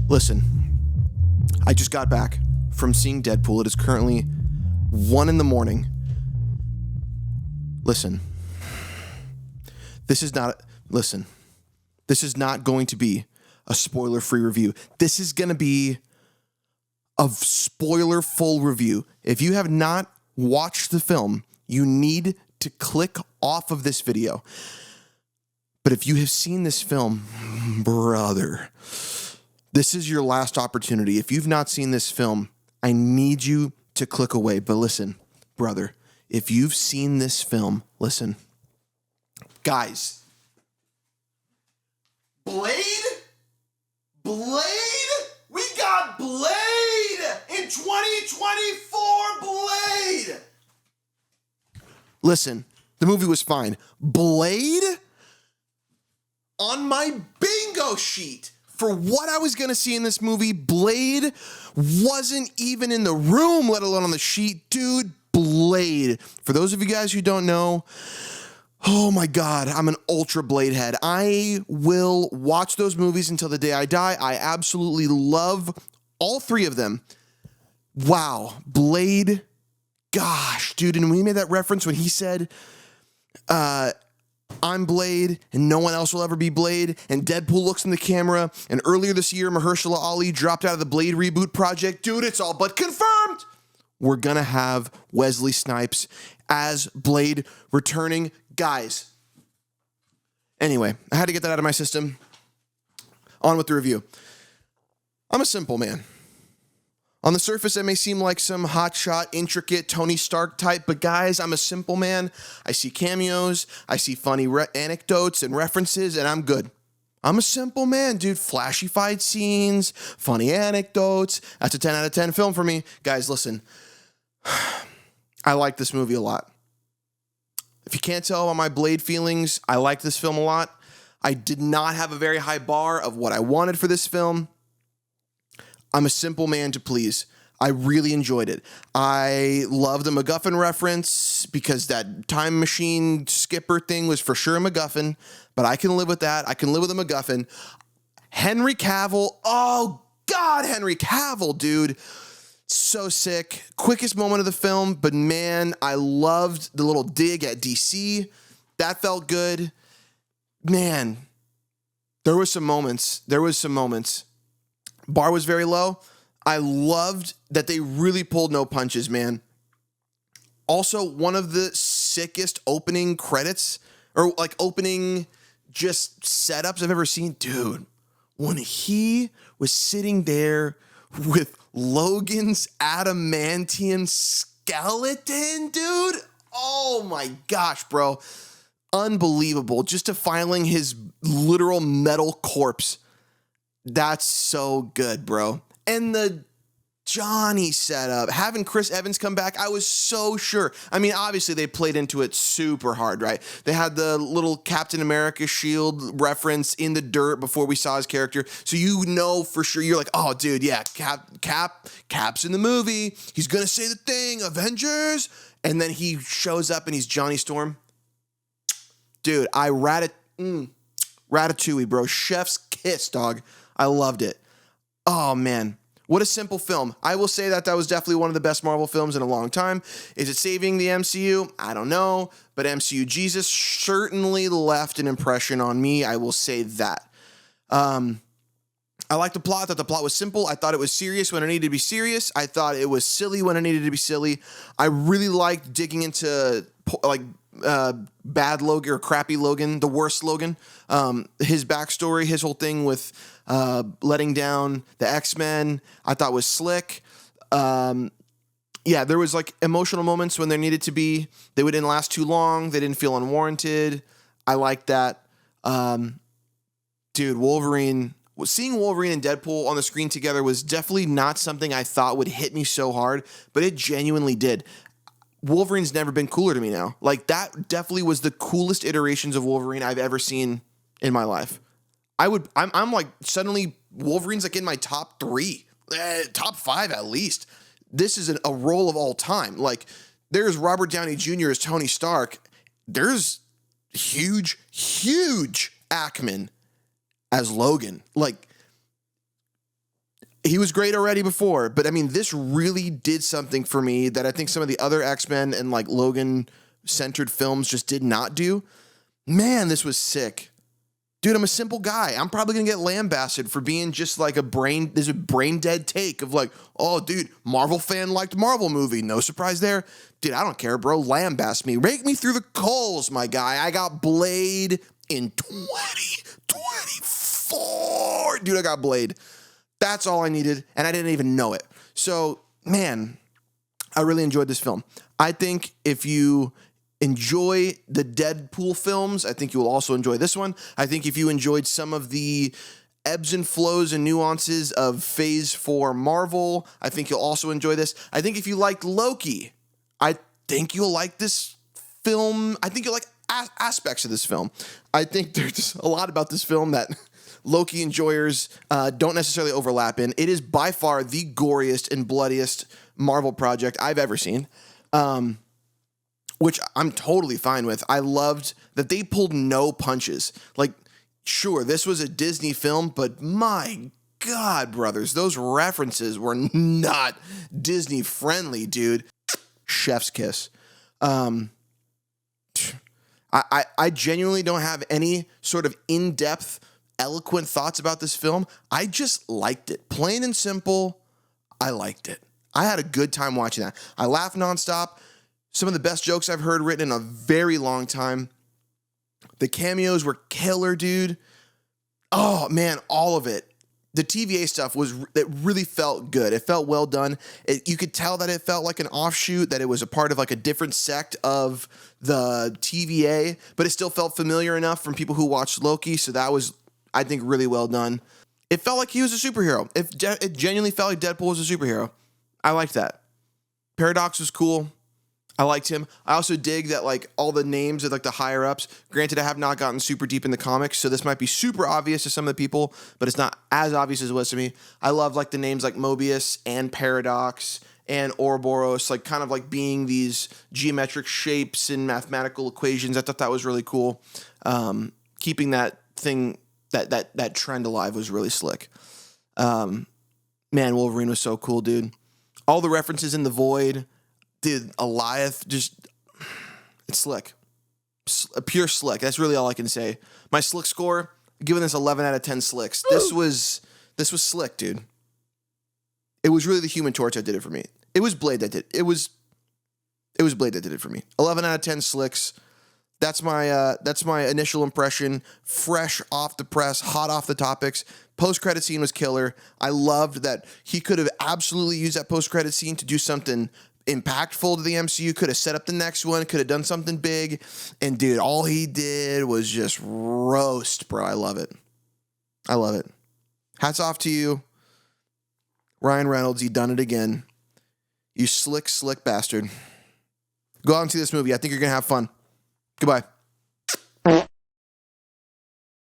Listen, I just got back from seeing Deadpool. It is currently 1 a.m. Listen, this is not going to be a spoiler-free review. This is going to be a spoiler-full review. If you have not watched the film, you need to click off of this video. But if you have seen this film, brother, this is your last opportunity. If you've not seen this film, I need you to click away. But listen, brother, if you've seen this film, listen. Guys, Blade? We got Blade in 2024, Blade! Listen, the movie was fine. Blade? On my bingo sheet for what I was going to see in this movie, Blade wasn't even in the room, let alone on the sheet. Dude, Blade. For those of you guys who don't know, oh my God, I'm an ultra Blade head. I will watch those movies until the day I die. I absolutely love all three of them. Wow, Blade. Gosh, dude, and we made that reference when he said, I'm Blade, and no one else will ever be Blade, and Deadpool looks in the camera, and earlier this year, Mahershala Ali dropped out of the Blade reboot project. Dude, it's all but confirmed! We're gonna have Wesley Snipes as Blade returning. Guys. Anyway, I had to get that out of my system. On with the review. I'm a simple man. On the surface, it may seem like some hotshot, intricate Tony Stark type, but guys, I'm a simple man. I see cameos, I see funny anecdotes and references, and I'm good. I'm a simple man, dude. Flashy fight scenes, funny anecdotes. That's a 10 out of 10 film for me. Guys, listen. I like this movie a lot. If you can't tell by my Blade feelings, I like this film a lot. I did not have a very high bar of what I wanted for this film. I'm a simple man to please. I really enjoyed it. I love the MacGuffin reference because that time machine skipper thing was for sure a MacGuffin, but I can live with that. I can live with a MacGuffin. Henry Cavill. Oh, God, Henry Cavill, dude. So sick. Quickest moment of the film, but man, I loved the little dig at DC. That felt good. Man, there was some moments. Bar was very low. I loved that they really pulled no punches, man. Also, one of the sickest opening credits, or like opening just setups I've ever seen. Dude, when he was sitting there with Logan's adamantium skeleton, dude. Oh my gosh, bro. Unbelievable. Just defiling his literal metal corpse. That's so good, bro. And the Johnny setup, having Chris Evans come back, I was so sure. I mean, obviously they played into it super hard, right? They had the little Captain America shield reference in the dirt before we saw his character. So you know for sure, you're like, oh, dude, yeah, Cap's in the movie. He's going to say the thing, Avengers. And then he shows up and he's Johnny Storm. Dude, Ratatouille, bro. Chef's kiss, dog. I loved it. Oh, man. What a simple film. I will say that was definitely one of the best Marvel films in a long time. Is it saving the MCU? I don't know. But MCU Jesus certainly left an impression on me. I will say that. I liked the plot. I thought the plot was simple. I thought it was serious when it needed to be serious. I thought it was silly when it needed to be silly. I really liked digging into bad Logan or crappy Logan, the worst Logan. His backstory, his whole thing with letting down the X-Men, I thought was slick. There was like emotional moments when there needed to be. They didn't last too long. They didn't feel unwarranted. I liked that. Dude, seeing Wolverine and Deadpool on the screen together was definitely not something I thought would hit me so hard, but it genuinely did. Wolverine's never been cooler to me now. Like, that definitely was the coolest iterations of Wolverine I've ever seen in my life. I'm like, suddenly Wolverine's like in my top 3, top 5 at least. This is a role of all time. Like, there's Robert Downey Jr. as Tony Stark. There's huge Ackman as Logan. Like, He was great already before, but I mean, this really did something for me that I think some of the other X-Men and like Logan-centered films just did not do. Man, this was sick. Dude, I'm a simple guy. I'm probably going to get lambasted for being just like there's a brain dead take of like, oh, dude, Marvel fan liked Marvel movie. No surprise there. Dude, I don't care, bro. Lambast me. Rake me through the coals, my guy. I got Blade in 2024. Dude, I got Blade. That's all I needed, and I didn't even know it. So, man, I really enjoyed this film. I think if you enjoy the Deadpool films, I think you will also enjoy this one. I think if you enjoyed some of the ebbs and flows and nuances of Phase 4 Marvel, I think you'll also enjoy this. I think if you liked Loki, I think you'll like this film. I think you'll like aspects of this film. I think there's a lot about this film that Loki enjoyers don't necessarily overlap in. It is by far the goriest and bloodiest Marvel project I've ever seen, which I'm totally fine with. I loved that they pulled no punches. Like, sure, this was a Disney film, but my God, brothers, those references were not Disney friendly, dude. Chef's kiss. I genuinely don't have any sort of in-depth eloquent thoughts about this film. I just liked it. Plain and simple, I liked it. I had a good time watching that. I laughed nonstop. Some of the best jokes I've heard written in a very long time. The cameos were killer, dude. Oh, man, all of it. The TVA stuff it really felt good. It felt well done. You could tell that it felt like an offshoot, that it was a part of like a different sect of the TVA, but it still felt familiar enough from people who watched Loki. So that was, I think, really well done. It felt like he was a superhero. It genuinely felt like Deadpool was a superhero. I liked that. Paradox was cool. I liked him. I also dig that like all the names of like the higher ups. Granted, I have not gotten super deep in the comics, so this might be super obvious to some of the people, but it's not as obvious as it was to me. I love like the names like Mobius and Paradox and Ouroboros, like kind of like being these geometric shapes and mathematical equations. I thought that was really cool. Keeping that thing, that trend alive was really slick. Man, Wolverine was so cool, dude. All the references in the Void. Dude, Eliath, it's slick. Pure slick. That's really all I can say. My slick score, giving this 11 out of 10 slicks. This was slick, dude. It was really the Human Torch that did it for me. It was Blade that did it. It was Blade that did it for me. 11 out of 10 slicks. That's my initial impression. Fresh off the press, hot off the topics. Post-credit scene was killer. I loved that he could have absolutely used that post-credit scene to do something impactful to the MCU, could have set up the next one, could have done something big, and dude, all he did was just roast, bro. I love it. Hats off to you, Ryan Reynolds. You done it again. You slick bastard. Go out and see this movie. I think you're gonna have fun. Goodbye.